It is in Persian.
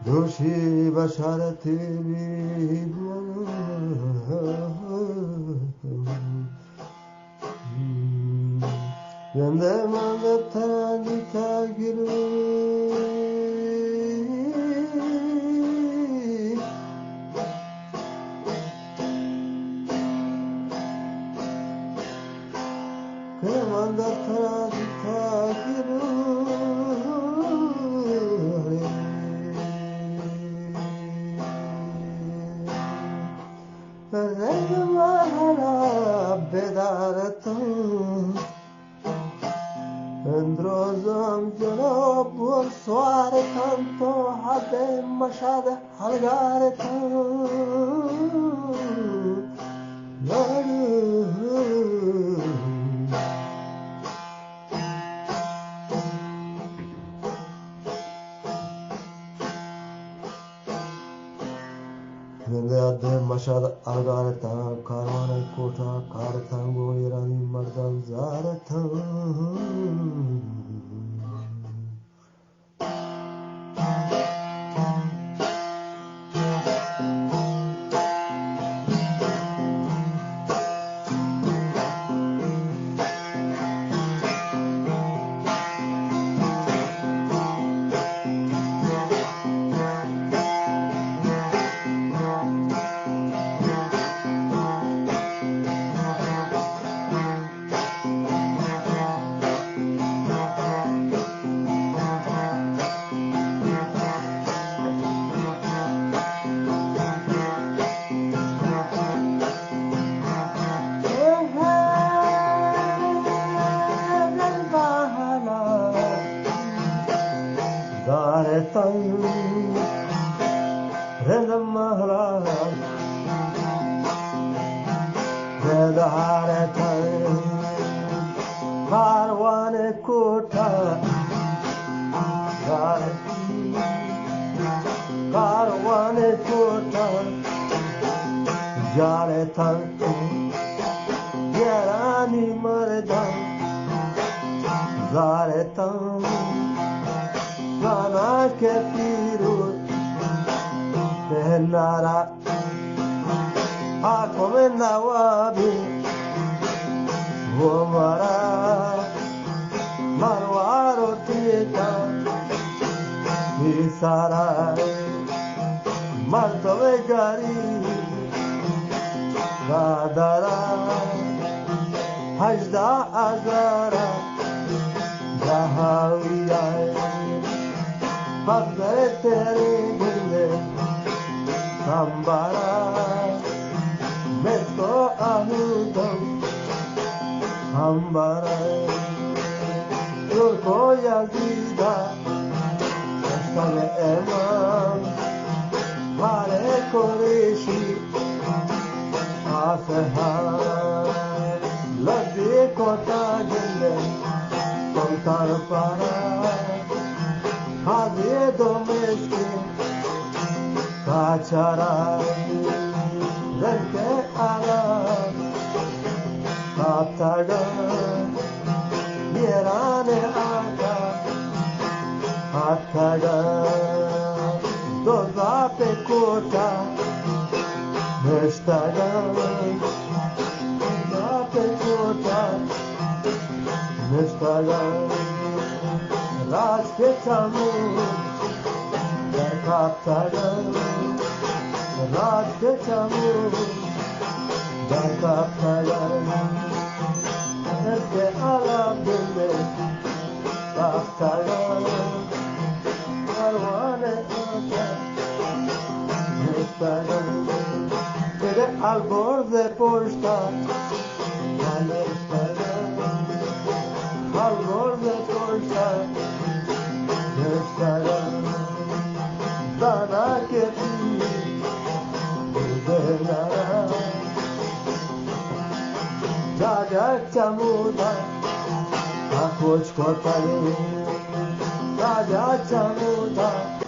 دوشی بشارتی Yende mangetan dikagiri Kemangatan dikagiri Regmahara bedaretan اندروزم جناب و سوارتان تو حد مشاد حلقارتان زنده حد مشاد حلقارتان کاروان کوٹا کارتان گویرانی مردم زارتان کاروان کوٹا کاروان کوٹا جارتان گرانی مردان زارتان زانا کے پیروز بہنارا آنکھوں میں نوابی وہ مرا مروارو تیتا بیسارا مردو گاری گادارا 18,000 جہاوی آئے بغدر تیرے گھلے سامبارا بیتو آہودم ہمبارا ترکو یزیدہ اشتاق امام مارے قریشی آسہار لدی کوتا جلے کمتار پارا حاضی دومشکی کاچارا دل کے آلام کاتاگا میران آقا کاتاگا دوزا پہ کوٹا نشتاگا دوزا پہ کوٹا نشتاگا راج کے چامون در کاتاگا راج کے چامون در کاتاگا نسل عالم دل کاتاگا کاروان کوٹا نشتاگا تیرے البرز پشتا نشتاگا البرز پشتا نشتاگا دانا کے Raja Chamuda, Akuch Kotale, Raja Chamuda.